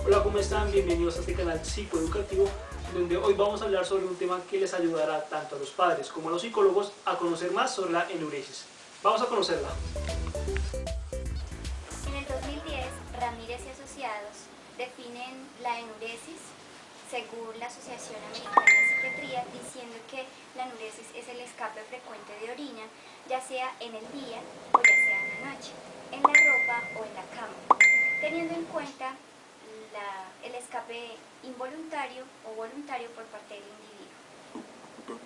Hola, ¿cómo están? Bienvenidos a este canal psicoeducativo, donde hoy vamos a hablar sobre un tema que les ayudará tanto a los padres como a los psicólogos a conocer más sobre la enuresis. Vamos a conocerla. En el 2010, Ramírez y Asociados definen la enuresis según la Asociación Americana de Psiquiatría, diciendo que la enuresis es el escape frecuente de orina, ya sea en el día o ya sea en la noche, en la ropa o en la cama, teniendo en cuenta el escape involuntario o voluntario por parte del individuo.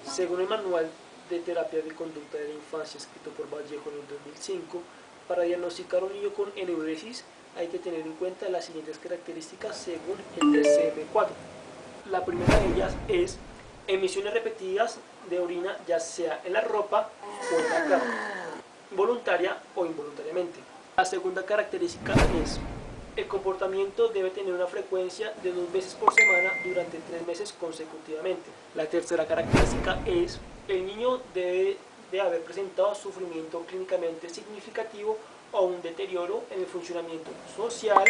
Según el Manual de Terapia de Conducta de la Infancia, escrito por Vallejo en el 2005, para diagnosticar a un niño con enuresis hay que tener en cuenta las siguientes características según el DSM-4. La primera de ellas es emisiones repetidas de orina, ya sea en la ropa o en la cama, voluntaria o involuntariamente. La segunda característica es el comportamiento debe tener una frecuencia de 2 veces por semana durante 3 meses consecutivamente. La tercera característica es el niño debe de haber presentado sufrimiento clínicamente significativo o un deterioro en el funcionamiento social,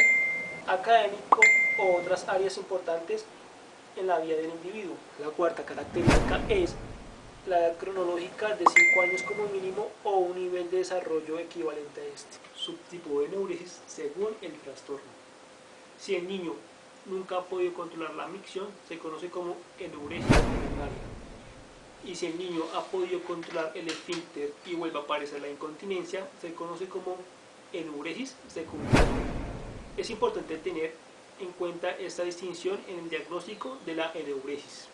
académico o otras áreas importantes en la vida del individuo. La cuarta característica es la edad cronológica de 5 años como mínimo o un nivel de desarrollo equivalente a este. Subtipo de enuresis según el trastorno. Si el niño nunca ha podido controlar la micción, se conoce como enuresis primaria. Y si el niño ha podido controlar el esfínter y vuelve a aparecer la incontinencia, se conoce como enuresis secundaria. Es importante tener en cuenta esta distinción en el diagnóstico de la enuresis.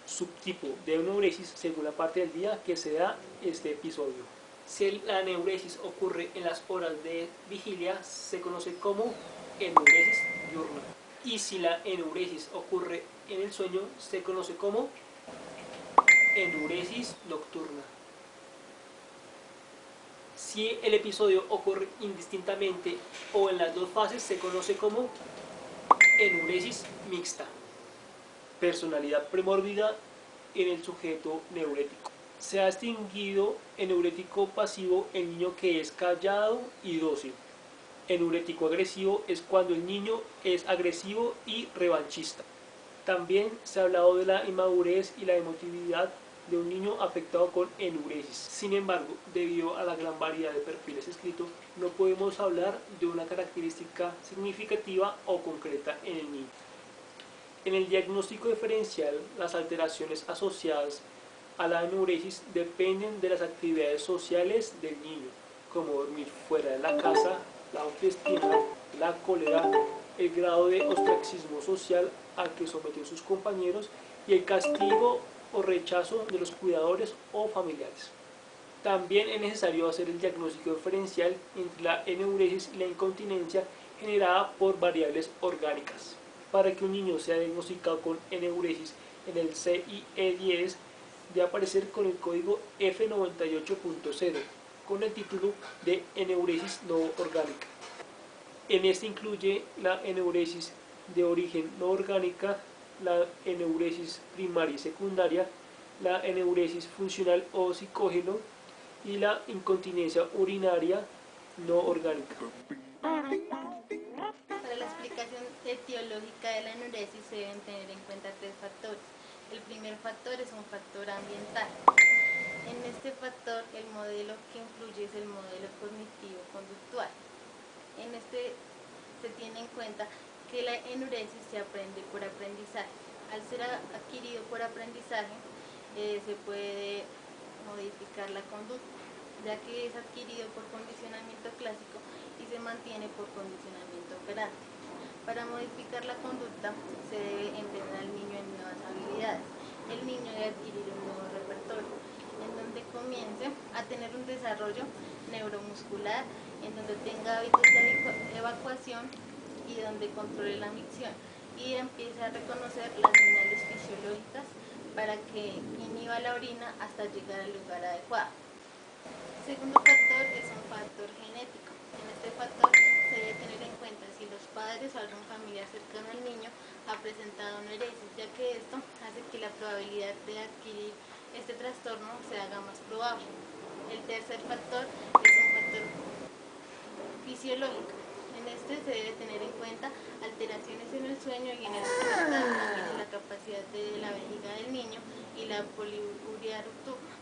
Subtipo de enuresis según la parte del día que se da este episodio. Si la enuresis ocurre en las horas de vigilia, se conoce como enuresis diurna. Y si la enuresis ocurre en el sueño, se conoce como enuresis nocturna. Si el episodio ocurre indistintamente o en las dos fases, se conoce como enuresis mixta. Personalidad premórbida en el sujeto neurético. Se ha distinguido enurético pasivo el niño que es callado y dócil. Enurético agresivo es cuando el niño es agresivo y revanchista. También se ha hablado de la inmadurez y la emotividad de un niño afectado con enuresis. Sin embargo, debido a la gran variedad de perfiles escritos, no podemos hablar de una característica significativa o concreta en el niño. En el diagnóstico diferencial, las alteraciones asociadas a la enuresis dependen de las actividades sociales del niño, como dormir fuera de la casa, la autoestima, la cólera, el grado de ostracismo social al que someten sus compañeros y el castigo o rechazo de los cuidadores o familiares. También es necesario hacer el diagnóstico diferencial entre la enuresis y la incontinencia generada por variables orgánicas. Para que un niño sea diagnosticado con enuresis en el CIE-10, debe aparecer con el código F98.0 con el título de enuresis no orgánica. En este incluye la enuresis de origen no orgánica, la enuresis primaria y secundaria, la enuresis funcional o psicógeno y la incontinencia urinaria no orgánica. Para la explicación etiológica de la enuresis se deben tener en cuenta 3 factores. El primer factor es un factor ambiental. En este factor el modelo que influye es el modelo cognitivo-conductual. En este se tiene en cuenta que la enuresis se aprende por aprendizaje. Al ser adquirido por aprendizaje se puede modificar la conducta, ya que es adquirido por condicionamiento clásico y se mantiene por condicionamiento operante. Para modificar la conducta se debe entrenar al niño en nuevas habilidades. El niño debe adquirir un nuevo repertorio, en donde comience a tener un desarrollo neuromuscular, en donde tenga hábitos de evacuación y donde controle la micción y empiece a reconocer las señales fisiológicas para que inhiba la orina hasta llegar al lugar adecuado. El segundo factor es un factor genético. En este factor se debe tener en cuenta si los padres o algún familiar cercano al niño ha presentado enuresis, ya que esto hace que la probabilidad de adquirir este trastorno se haga más probable. El tercer factor es un factor fisiológica. En este se debe tener en cuenta alteraciones en el sueño y en el despertar, también en la capacidad de la vejiga del niño y la poliuria nocturna.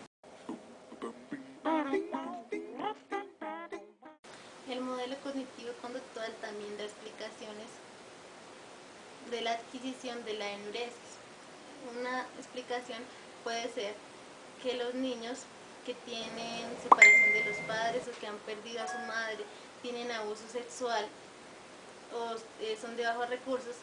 El modelo cognitivo-conductual también da explicaciones de la adquisición de la enuresis. Una explicación puede ser que los niños que tienen separación de los padres o que han perdido a su madre, tienen abuso sexual o son de bajos recursos,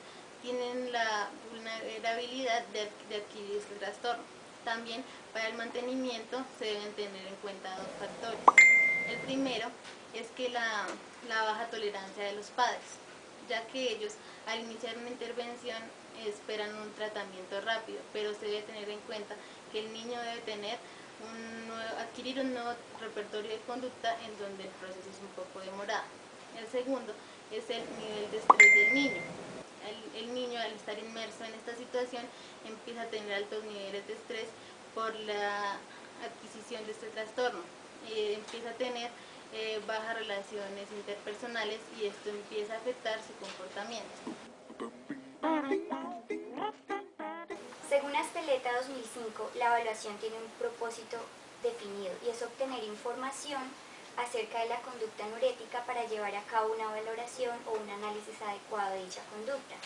tienen la vulnerabilidad de adquirir este trastorno. También para el mantenimiento se deben tener en cuenta dos factores. El primero es que la baja tolerancia de los padres, ya que ellos al iniciar una intervención esperan un tratamiento rápido, pero se debe tener en cuenta que el niño debe adquirir un nuevo repertorio de conducta en donde el proceso es un poco demorado. El segundo es el nivel de estrés del niño. El niño, al estar inmerso en esta situación, empieza a tener altos niveles de estrés por la adquisición de este trastorno. Empieza a tener bajas relaciones interpersonales y esto empieza a afectar su comportamiento. Según Aspeleta 2005, la evaluación tiene un propósito definido y es obtener información acerca de la conducta neurética para llevar a cabo una valoración o un análisis adecuado de dicha conducta.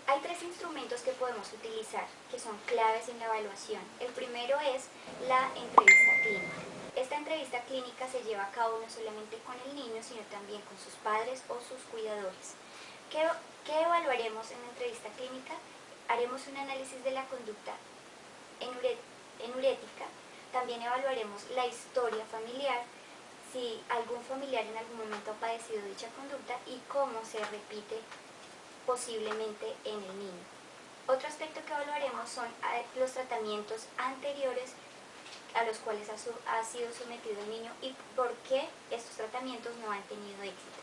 Hay tres instrumentos que podemos utilizar que son claves en la evaluación. El primero es la entrevista clínica. Esta entrevista clínica se lleva a cabo no solamente con el niño, sino también con sus padres o sus cuidadores. ¿Qué evaluaremos en la entrevista clínica? Haremos un análisis de la conducta enurética. También evaluaremos la historia familiar, si algún familiar en algún momento ha padecido dicha conducta y cómo se repite posiblemente en el niño. Otro aspecto que evaluaremos son los tratamientos anteriores a los cuales ha sido sometido el niño y por qué estos tratamientos no han tenido éxito.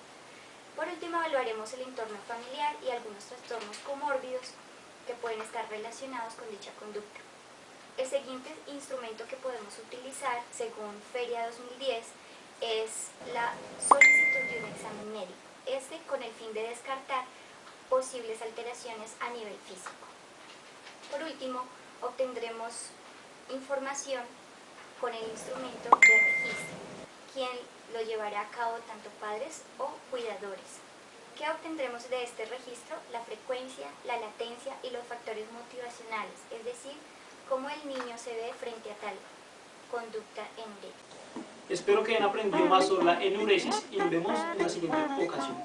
Por último, evaluaremos el entorno familiar y algunos trastornos comórbidos que pueden estar relacionados con dicha conducta. El siguiente instrumento que podemos utilizar, según Feria 2010, es la solicitud de un examen médico, con el fin de descartar posibles alteraciones a nivel físico. Por último, obtendremos información con el instrumento de registro, quien lo llevará a cabo tanto padres o cuidadores. ¿Qué obtendremos de este registro? La frecuencia, la latencia y los factores motivacionales, es decir, cómo el niño se ve frente a tal conducta enurética. Espero que hayan aprendido más sobre la enuresis y nos vemos en la siguiente ocasión.